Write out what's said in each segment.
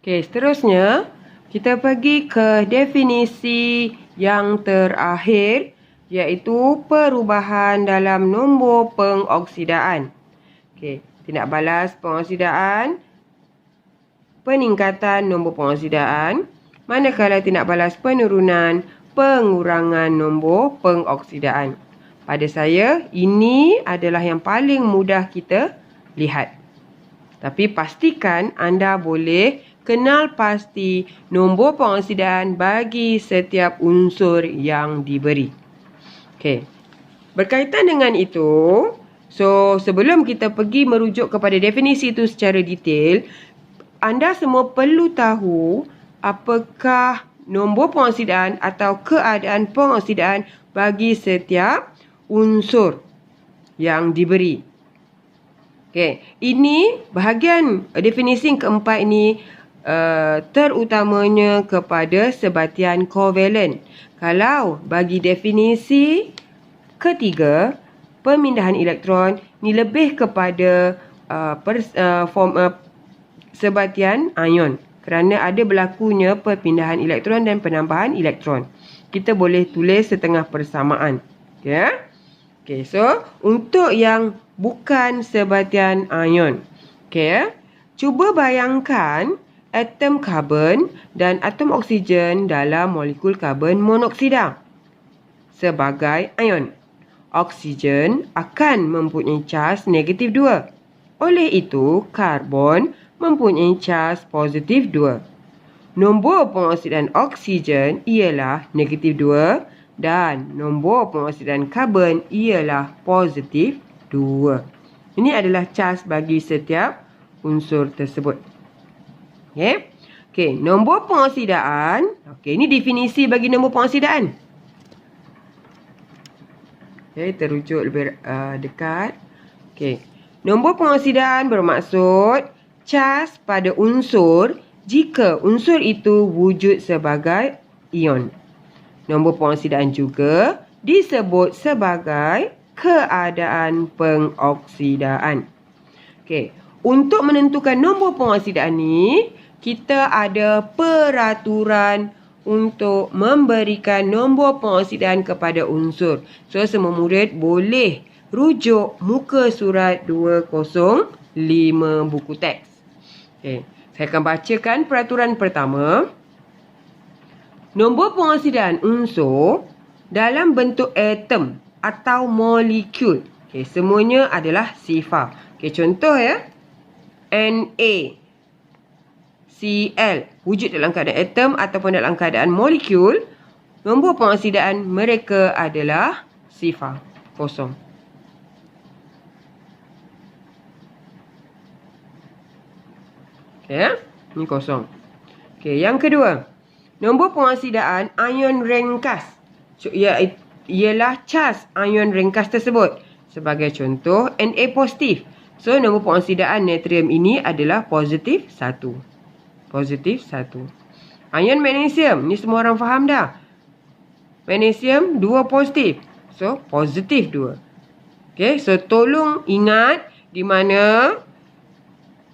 Okey, seterusnya kita pergi ke definisi yang terakhir, iaitu perubahan dalam nombor pengoksidaan. Okey, tindak balas pengoksidaan, peningkatan nombor pengoksidaan, manakala tindak balas penurunan, pengurangan nombor pengoksidaan. Pada saya, ini adalah yang paling mudah kita lihat. Tapi pastikan anda boleh kenal pasti nombor pengoksidaan bagi setiap unsur yang diberi. Okey. Berkaitan dengan itu, sebelum kita pergi merujuk kepada definisi itu secara detail, anda semua perlu tahu apakah nombor pengoksidaan atau keadaan pengoksidaan bagi setiap unsur yang diberi. Okey, ini bahagian definisi yang keempat ini terutamanya kepada sebatian kovalen. Kalau bagi definisi ketiga, pemindahan elektron ni lebih kepada sebatian ion, kerana ada berlakunya perpindahan elektron dan penambahan elektron. Kita boleh tulis setengah persamaan. Ya. Okey, so untuk yang bukan sebatian ion, okey, cuba bayangkan atom karbon dan atom oksigen dalam molekul karbon monoksida sebagai ion. Oksigen akan mempunyai caj negatif 2. Oleh itu, karbon mempunyai caj positif 2. Nombor pengoksidaan oksigen ialah negatif 2 dan nombor pengoksidaan karbon ialah positif 2. Ini adalah caj bagi setiap unsur tersebut. Okey, nombor pengoksidaan. Okey, ini definisi bagi nombor pengoksidaan. Okey, terujuk lebih dekat. Okey, nombor pengoksidaan bermaksud caj pada unsur jika unsur itu wujud sebagai ion. Nombor pengoksidaan juga disebut sebagai keadaan pengoksidaan. Okey, untuk menentukan nombor pengoksidaan ni, kita ada peraturan untuk memberikan nombor pengoksidaan kepada unsur. So, semua murid boleh rujuk muka surat 205 buku teks. Okey, saya akan bacakan peraturan pertama. Nombor pengoksidaan unsur dalam bentuk atom atau molekul. Okey, semuanya adalah sifar. Okey, contoh ya. NaCl wujud dalam keadaan atom ataupun dalam keadaan molekul. Nombor pengoksidaan mereka adalah sifar, kosong. Okey ya. Ini kosong. Okey, yang kedua. Nombor pengoksidaan ion ringkas ialah caj ion ringkas tersebut. Sebagai contoh, Na positif. So, nombor pengoksidaan natrium ini adalah positif 1. Positif 1. Ion magnesium. Ni semua orang faham dah. Magnesium 2 positif. So, positif 2. Okey, so tolong ingat di mana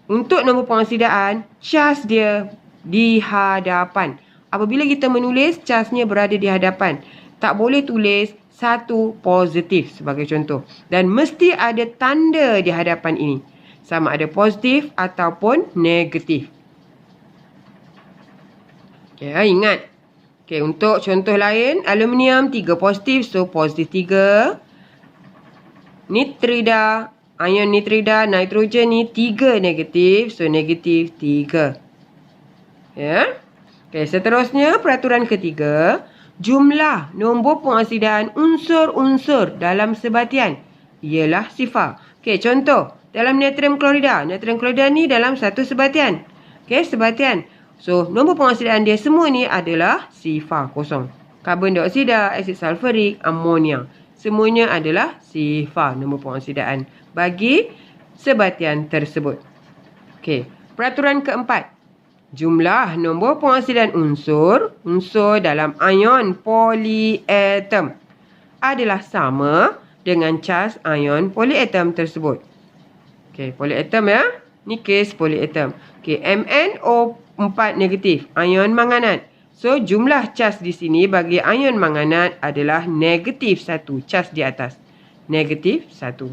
untuk nombor pengoksidaan, caj dia di hadapan. Apabila kita menulis, cajnya berada di hadapan. Tak boleh tulis 1 positif sebagai contoh. Dan mesti ada tanda di hadapan ini. Sama ada positif ataupun negatif. Okay, ingat. Okay, untuk contoh lain, aluminium 3 positif. So, positif 3. Nitrida, ion nitrida, nitrogen ni 3 negatif. So, negatif 3. Ya. Okey, seterusnya peraturan ketiga, jumlah nombor pengoksidaan unsur-unsur dalam sebatian ialah sifar. Okey, contoh dalam natrium klorida. Natrium klorida ni dalam satu sebatian. Okey, sebatian. So, nombor pengoksidaan dia semua ni adalah sifar, kosong. Karbon dioksida, asid sulfurik, amonia. Semuanya adalah sifar nombor pengoksidaan bagi sebatian tersebut. Okey, peraturan keempat. Jumlah nombor pengoksidaan unsur dalam ion polyatom adalah sama dengan caj ion polyatom tersebut. Okey, polyatom ya. Ni kes polyatom. Okey, MnO 4 negatif, ion manganat. So, jumlah cas di sini bagi ion manganat adalah negatif 1. Cas di atas. Negatif 1.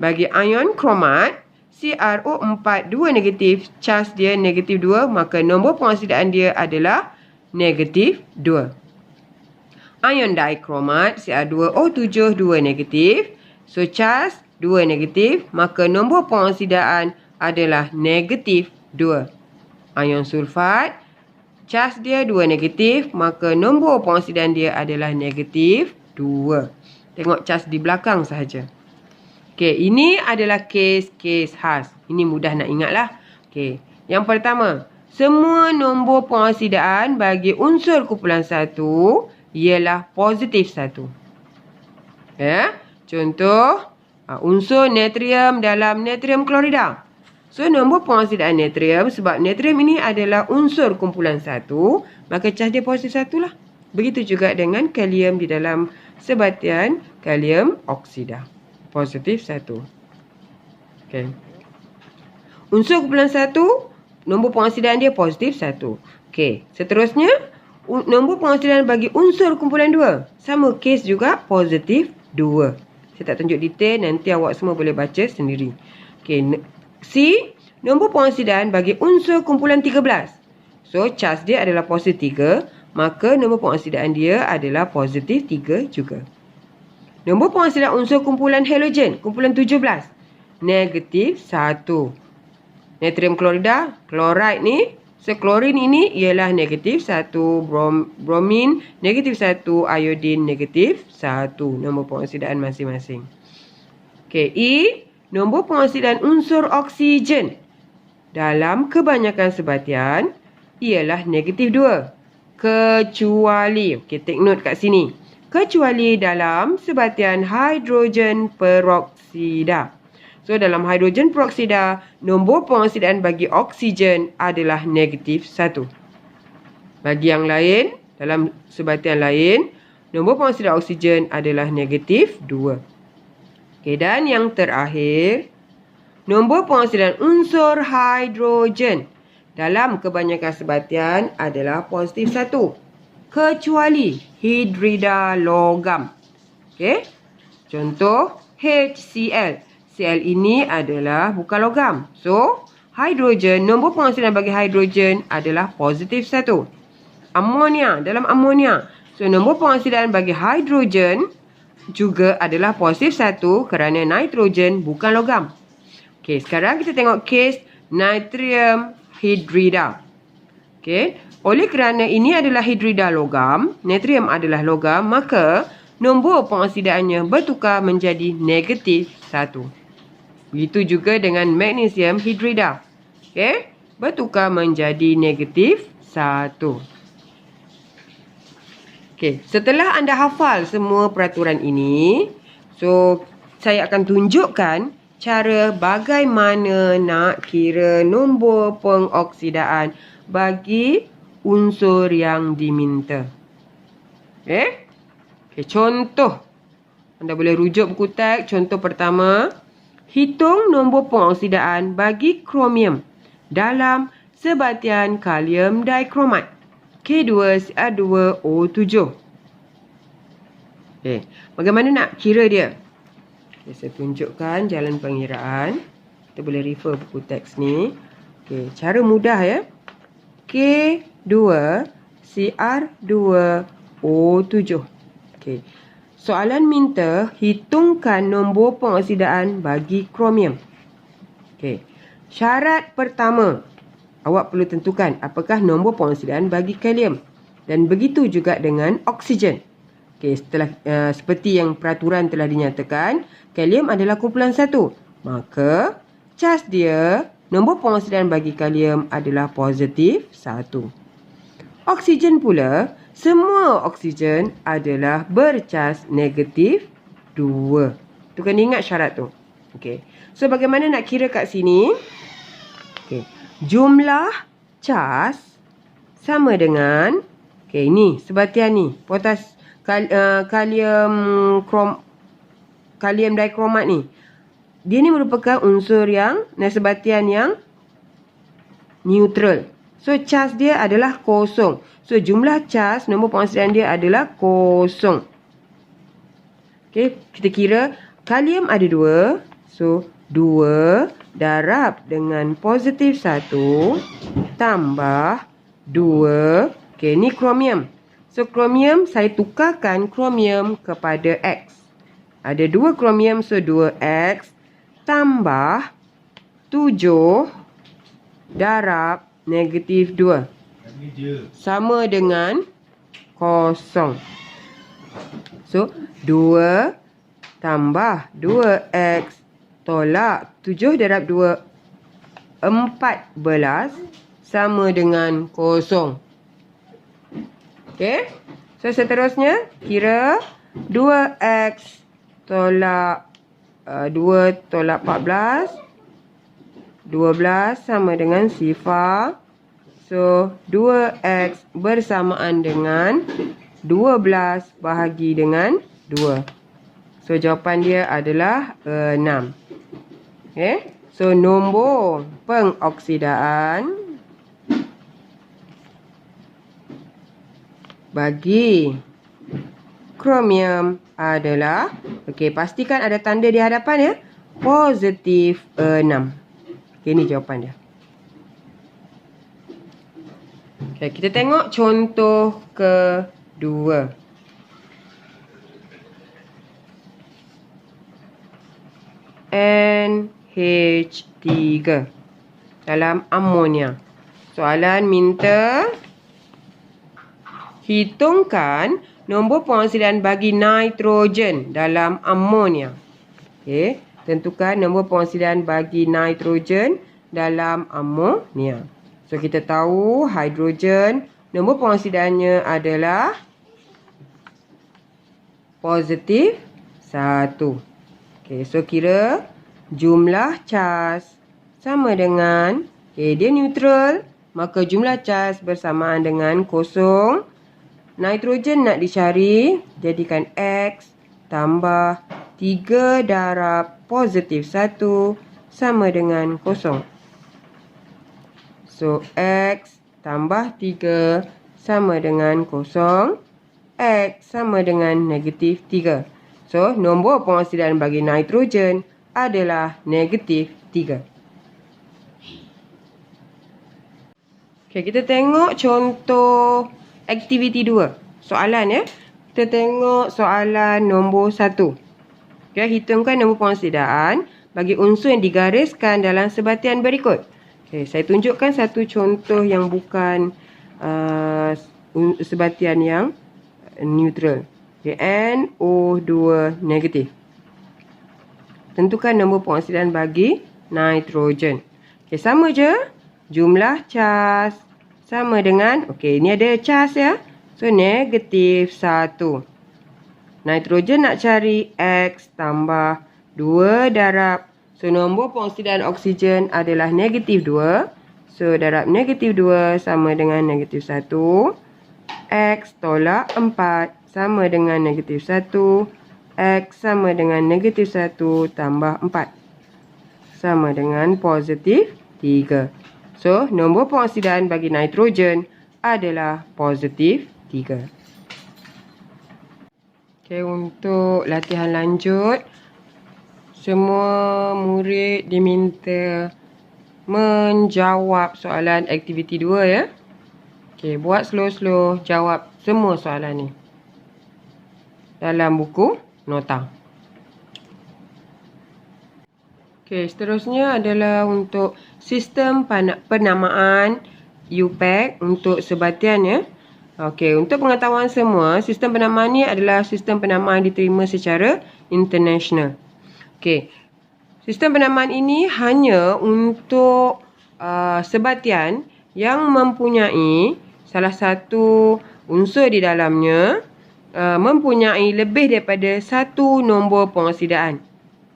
Bagi ion kromat, CrO4 2 negatif, cas dia negatif 2, maka nombor pengoksidaan dia adalah negatif 2. Ion dikromat, Cr2O7 2 negatif. So, cas 2 negatif, maka nombor pengoksidaan adalah negatif 2. Ion sulfat, cas dia 2 negatif, maka nombor pengoksidaan dia adalah negatif 2. Tengok cas di belakang sahaja. Okey, ini adalah kes-kes khas. Ini mudah nak ingatlah. Okey, yang pertama, semua nombor pengoksidaan bagi unsur kumpulan 1 ialah positif 1. Ya, contoh, unsur natrium dalam natrium klorida. So, nombor pengoksidaan natrium, sebab natrium ini adalah unsur kumpulan 1, maka cas dia positif 1 lah. Begitu juga dengan kalium di dalam sebatian kalium oksida. Positif 1. Okay. Unsur kumpulan 1, nombor pengoksidaan dia positif 1. Okay. Seterusnya, nombor pengoksidaan bagi unsur kumpulan 2. Sama kes juga positif 2. Saya tak tunjuk detail, nanti awak semua boleh baca sendiri. Okay. C, nombor pengoksidaan bagi unsur kumpulan 13. So, cas dia adalah positif 3, maka nombor pengoksidaan dia adalah positif 3 juga. Nombor pengoksidaan unsur kumpulan halogen, kumpulan 17, negatif 1. Natrium klorida, kloride ni, seklorin ini ialah negatif 1, bromin negatif 1, iodin negatif 1. Nombor pengoksidaan masing-masing. Okay, E, nombor pengoksidaan unsur oksigen dalam kebanyakan sebatian ialah negatif 2. Kecuali, okay, take note kat sini. Kecuali dalam sebatian hidrogen peroksida. So, dalam hidrogen peroksida, nombor pengoksidaan bagi oksigen adalah negatif 1. Bagi yang lain, dalam sebatian lain, nombor pengoksidaan oksigen adalah negatif 2. Okay, dan yang terakhir, nombor pengoksidaan unsur hidrogen dalam kebanyakan sebatian adalah positif 1. Kecuali hidrida logam. Okay. Contoh HCl. Cl ini adalah bukan logam. So, hidrogen, nombor pengoksidaan bagi hidrogen adalah positif 1. Amonia, dalam amonia. So, nombor pengoksidaan bagi hidrogen juga adalah positif 1 kerana nitrogen bukan logam. Okey, sekarang kita tengok kes natrium hidrida. Okey, oleh kerana ini adalah hidrida logam, natrium adalah logam, maka nombor pengoksidaannya bertukar menjadi negatif 1. Begitu juga dengan magnesium hidrida. Okey, bertukar menjadi negatif 1. Okay, setelah anda hafal semua peraturan ini, so saya akan tunjukkan cara bagaimana nak kira nombor pengoksidaan bagi unsur yang diminta. Okay, contoh. Anda boleh rujuk buku teks. Contoh pertama, hitung nombor pengoksidaan bagi kromium dalam sebatian kalium dikromat. K2Cr2O7. Okay, bagaimana nak kira dia? Okay, saya tunjukkan jalan pengiraan. Kita boleh refer buku teks ni. Okay, cara mudah ya. K2Cr2O7. Okay, soalan minta hitungkan nombor pengoksidaan bagi kromium. Okay, syarat pertama, awak perlu tentukan apakah nombor pengoksidaan bagi kalium. Dan begitu juga dengan oksigen. Okey, setelah seperti yang peraturan telah dinyatakan, kalium adalah kumpulan 1. Maka, cas dia, nombor pengoksidaan bagi kalium adalah positif 1. Oksigen pula, semua oksigen adalah bercas negatif 2. Tu kena ingat syarat tu. Okey. So, bagaimana nak kira kat sini? Okey. Jumlah cas sama dengan, okey, ini sebatian ni, kalium dikromat ni. Dia ni merupakan unsur yang sebatian yang neutral. So, cas dia adalah kosong. So, jumlah cas nombor pengoksidan dia adalah kosong. Okey, kita kira kalium ada 2. So, 2 darab dengan positif 1 tambah 2. Okey, ni kromium. So, kromium saya tukarkan kromium kepada X. Ada 2 kromium, so 2X tambah 7 darab negatif 2. Sama dengan kosong. So, 2 tambah 2X tolak 7 darab 2, 14 sama dengan kosong. Okey. So, seterusnya kira 2X tolak 2 tolak 14. 12 sama dengan sifar. So, 2X bersamaan dengan 12 bahagi dengan 2. So, jawapan dia adalah 6. Okay. So, nombor pengoksidaan bagi kromium adalah, okey, pastikan ada tanda di hadapan ya, positif 6. Okey, ni jawapan dia. Okey, kita tengok contoh kedua. NH3 dalam amonia. Soalan minta hitungkan nombor pengoksidan bagi nitrogen dalam amonia. Okey, tentukan nombor pengoksidan bagi nitrogen dalam amonia. So, kita tahu hidrogen nombor pengoksidannya adalah positif 1. Okey, so kira jumlah cas sama dengan, okey, dia neutral, maka jumlah cas bersamaan dengan kosong. Nitrogen nak dicari, jadikan X tambah 3 darab positif 1 sama dengan kosong. So, X tambah 3 sama dengan kosong. X sama dengan negatif 3. So, nombor pengoksidan bagi nitrogen adalah negatif 3. Okey, kita tengok contoh aktiviti 2. Soalan ya. Kita tengok soalan nombor 1. Okey, hitungkan nombor pengoksidan bagi unsur yang digariskan dalam sebatian berikut. Okey, saya tunjukkan satu contoh yang bukan sebatian yang neutral. Okay, NO2 negatif. Tentukan nombor pengoksidan bagi nitrogen. Okay, sama je. Jumlah cas sama dengan, okay, ni ada cas ya. So, negatif 1. Nitrogen nak cari X tambah 2 darab. So, nombor pengoksidan oksigen adalah negatif 2. So, darab negatif 2 sama dengan negatif 1. X tolak 4 sama dengan negatif 1. X sama dengan negatif 1 tambah 4. Sama dengan positif 3. So, nombor pengoksidan bagi nitrogen adalah positif 3. Okay, untuk latihan lanjut, semua murid diminta menjawab soalan aktiviti 2 ya. Okay, buat slow-slow jawab semua soalan ni dalam buku nota. Okay, seterusnya adalah untuk sistem penamaan UPAC untuk sebatian ya. Okey, untuk pengetahuan semua, sistem penamaan ni adalah sistem penamaan diterima secara international. Okey, sistem penamaan ini hanya untuk sebatian yang mempunyai salah satu unsur di dalamnya mempunyai lebih daripada satu nombor pengoksidaan.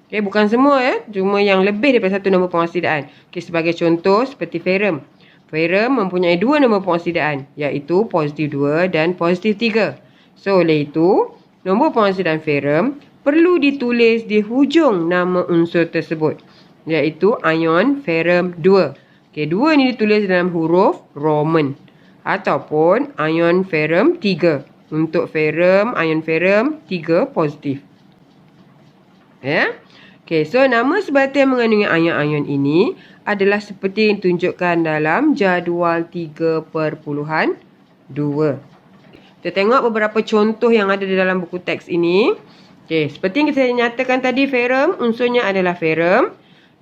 Okey, bukan semua ya, cuma yang lebih daripada satu nombor pengoksidaan. Okey, sebagai contoh seperti ferrum. Ferrum mempunyai 2 nombor pengoksidaan, iaitu positif 2 dan positif 3. So, oleh itu, nombor pengoksidaan ferrum perlu ditulis di hujung nama unsur tersebut, iaitu ion ferrum 2. Okey, 2 ni ditulis dalam huruf Roman. Ataupun ion ferrum 3. Untuk ferrum, ion ferrum 3 positif. Ya. Okey, so nama sebatian mengandungi ion-ion ini adalah seperti yang ditunjukkan dalam jadual 3/2. Kita tengok beberapa contoh yang ada di dalam buku teks ini. Okey, seperti yang kita nyatakan tadi, ferrum, unsurnya adalah ferrum.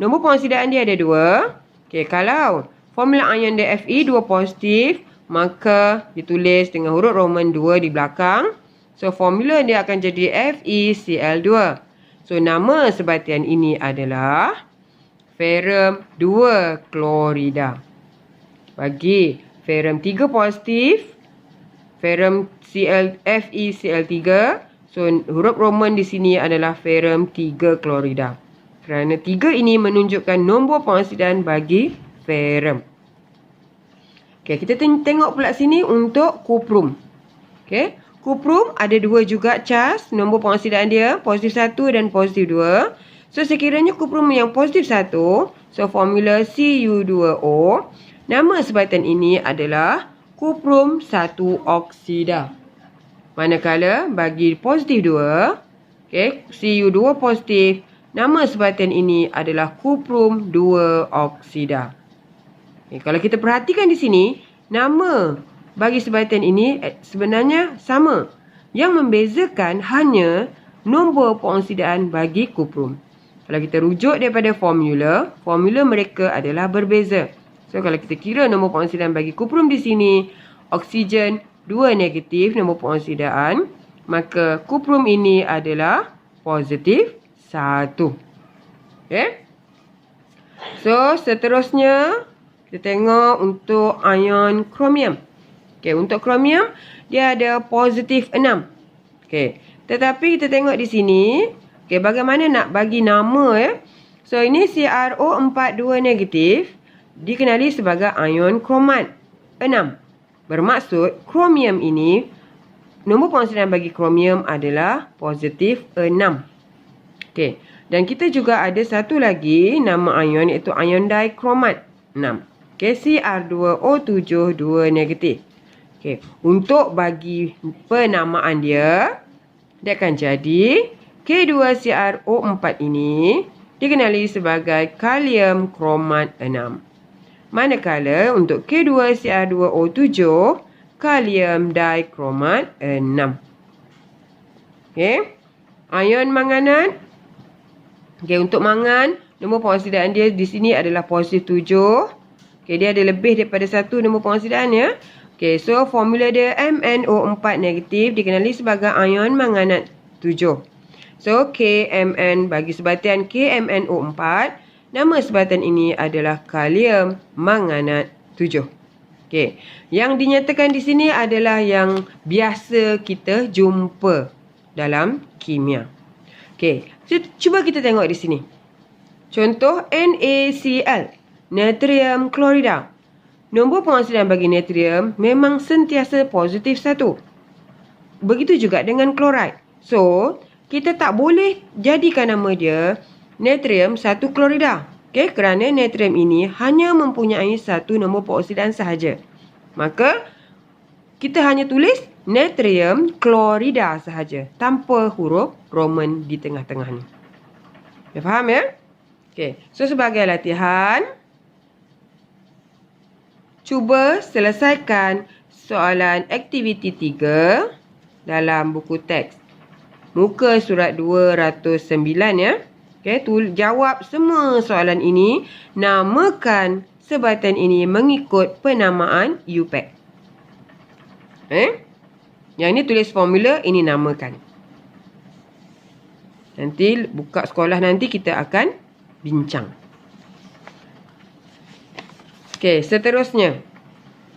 Nombor pengosidaan dia ada 2. Okey, kalau formula ion dia Fe 2 positif, maka ditulis dengan huruf Roman 2 di belakang. So, formula dia akan jadi FeCl2. So, nama sebatian ini adalah ferrum 2 klorida. Bagi ferrum 3 positif, ferrum FeCl3. So, huruf Roman di sini adalah ferrum 3 klorida. Kerana 3 ini menunjukkan nombor pengosidaan bagi ferrum. Okey, kita tengok pula sini untuk kuprum. Okey. Kuprum ada 2 juga cas. Nombor pengosidaan dia positif 1 dan positif 2. So, sekiranya kuprum yang positif 1. So, formula Cu2O. Nama sebatian ini adalah kuprum 1 oksida. Manakala bagi positif 2. Okay, Cu2 positif. Nama sebatian ini adalah kuprum 2 oksida. Okay, kalau kita perhatikan di sini, nama bagi sebatian ini sebenarnya sama. Yang membezakan hanya nombor pengosidaan bagi kuprum. Kalau kita rujuk daripada formula, formula mereka adalah berbeza. So, kalau kita kira nombor pengosidaan bagi kuprum di sini, oksigen 2 negatif nombor pengosidaan, maka kuprum ini adalah positif 1. Okay? So, seterusnya, kita tengok untuk ion kromium. Okay, untuk kromium, dia ada positif 6. Okay, tetapi kita tengok di sini, okay, bagaimana nak bagi nama ya. So, ini CrO42 negatif, dikenali sebagai ion kromat 6. Bermaksud, kromium ini, nombor pengosidaan bagi kromium adalah positif 6. Okay, dan kita juga ada satu lagi nama ion, iaitu ion dikromat 6. Okay, Cr2O7 2 negatif. Okay. Untuk bagi penamaan dia akan jadi K2CrO4 ini dikenali sebagai kalium kromat 6. Manakala untuk K2Cr2O7 kalium dikromat 6. Okay. Ion manganan. Okay, untuk mangan, nombor pengosidaan dia di sini adalah positif 7. Okay, dia ada lebih daripada 1 nombor pengosidaan ya. Okay, so formula dia MnO4 negatif dikenali sebagai ion manganat 7. So, KMn bagi sebatian KMnO4, nama sebatian ini adalah kalium manganat 7. Okay, yang dinyatakan di sini adalah yang biasa kita jumpa dalam kimia. Okay, so, cuba kita tengok di sini. Contoh NaCl, natrium klorida. Nombor pengosidaan bagi natrium memang sentiasa positif 1. Begitu juga dengan klorid. So, kita tak boleh jadikan nama dia natrium 1 klorida. Okay, kerana natrium ini hanya mempunyai 1 nombor pengosidaan sahaja. Maka, kita hanya tulis natrium klorida sahaja. Tanpa huruf Roman di tengah-tengah ni. Dah faham ya? Okay, so sebagai latihan, cuba selesaikan soalan aktiviti 3 dalam buku teks. Muka surat 209 ya. Okay, jawab semua soalan ini. Namakan sebatian ini mengikut penamaan UPAC. Yang ini tulis formula, ini namakan. Nanti buka sekolah nanti kita akan bincang. Okey, seterusnya.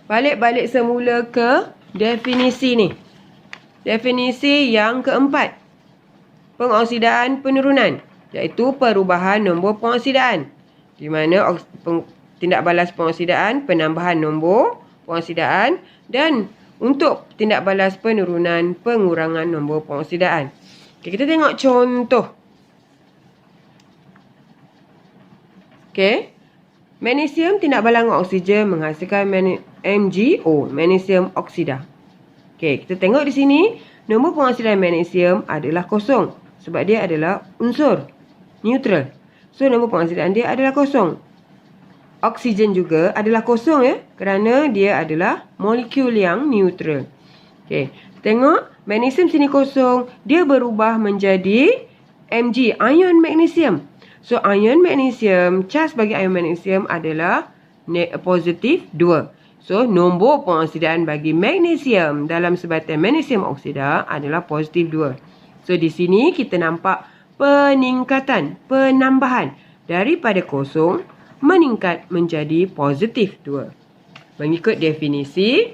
Balik semula ke definisi ni. Definisi yang keempat. Pengoksidaan penurunan. Iaitu perubahan nombor pengoksidaan. Di mana tindak balas pengoksidaan, penambahan nombor pengoksidaan. Dan untuk tindak balas penurunan, pengurangan nombor pengoksidaan. Okey, kita tengok contoh. Okey. Magnesium tindak balang dengan oksigen menghasilkan MgO, magnesium oksida. Okey, kita tengok di sini, nombor pengoksidan magnesium adalah kosong sebab dia adalah unsur neutral. So, nombor pengoksidan dia adalah kosong. Oksigen juga adalah kosong ya, kerana dia adalah molekul yang neutral. Okey, tengok magnesium sini kosong, dia berubah menjadi Mg, ion magnesium. So, ion magnesium, charge bagi ion magnesium adalah positif 2. So, nombor pengoksidaan bagi magnesium dalam sebatan magnesium oksida adalah positif 2. So, di sini kita nampak peningkatan, penambahan daripada kosong meningkat menjadi positif 2. Mengikut definisi,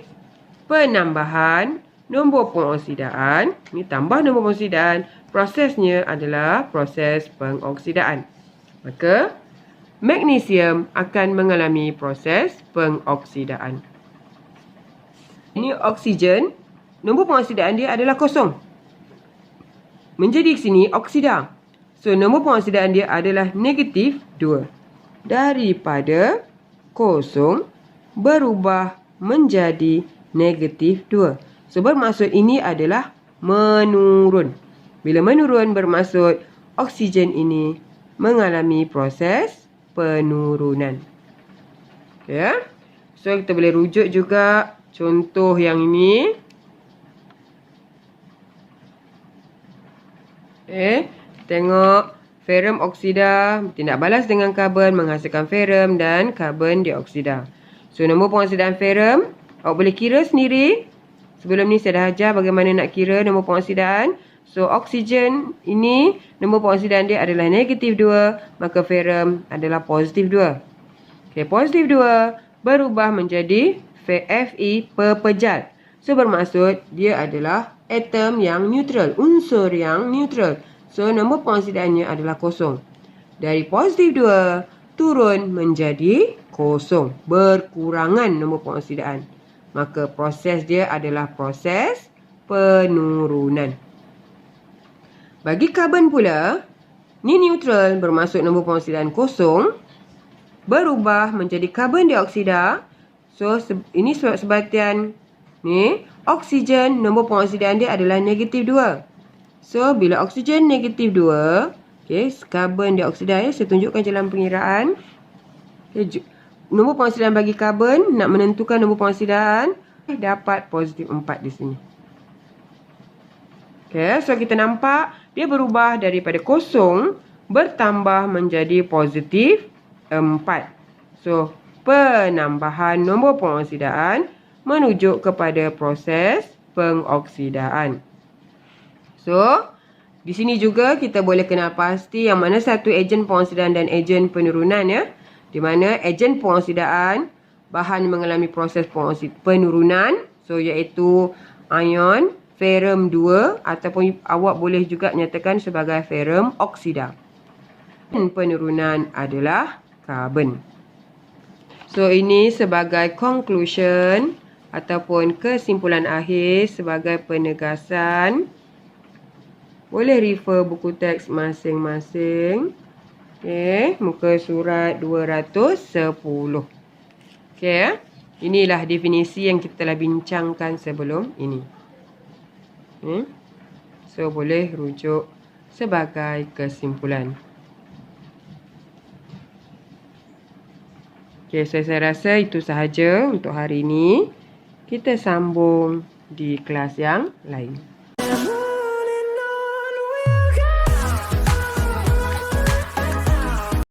penambahan nombor pengoksidaan, ini tambah nombor pengoksidaan, prosesnya adalah proses pengoksidaan. Maka, magnesium akan mengalami proses pengoksidaan. Ini oksigen, nombor pengoksidaan dia adalah kosong. Menjadi sini oksida. So, nombor pengoksidaan dia adalah negatif 2. Daripada kosong berubah menjadi negatif 2. So, bermaksud ini adalah menurun. Bila menurun bermaksud oksigen ini mengalami proses penurunan. Ya. So, kita boleh rujuk juga contoh yang ini. Tengok ferrum oksida tindak balas dengan karbon menghasilkan ferrum dan karbon dioksida. So, nombor pengoksidaan ferrum awak boleh kira sendiri. Sebelum ni saya dah ajar bagaimana nak kira nombor pengoksidaan. So, oksigen ini nombor pengoksidaan dia adalah negatif 2, maka ferrum adalah positif 2. Okey, positif 2 berubah menjadi Fe pepejal. So, bermaksud dia adalah atom yang neutral, unsur yang neutral. So, nombor pengoksidaannya adalah kosong. Dari positif 2 turun menjadi kosong, berkurangan nombor pengoksidaan. Maka proses dia adalah proses penurunan. Bagi karbon pula, ni neutral bermaksud nombor pengoksidaan kosong, berubah menjadi karbon dioksida. So, ini sebatian ni, oksigen nombor pengoksidaan dia adalah negatif 2. So, bila oksigen negatif 2, okay, karbon dioksida ya, saya tunjukkan jalan pengiraan. Okay, nombor pengoksidaan bagi karbon, nak menentukan nombor pengoksidaan, dapat positif 4 di sini. Okay, so kita nampak dia berubah daripada kosong bertambah menjadi positif 4. So, penambahan nombor pengoksidaan menuju kepada proses pengoksidaan. So, di sini juga kita boleh kenal pasti yang mana satu ejen pengoksidaan dan ejen penurunan ya. Di mana ejen pengoksidaan bahan mengalami proses penurunan, so iaitu ion ferrum 2 ataupun awak boleh juga nyatakan sebagai ferrum oksida. Dan penurunan adalah karbon. So, ini sebagai conclusion ataupun kesimpulan akhir sebagai penegasan. Boleh refer buku teks masing-masing. Okay, muka surat 210. Okay, inilah definisi yang kita telah bincangkan sebelum ini. So, boleh rujuk sebagai kesimpulan. Okay, so saya rasa itu sahaja untuk hari ini. Kita sambung di kelas yang lain.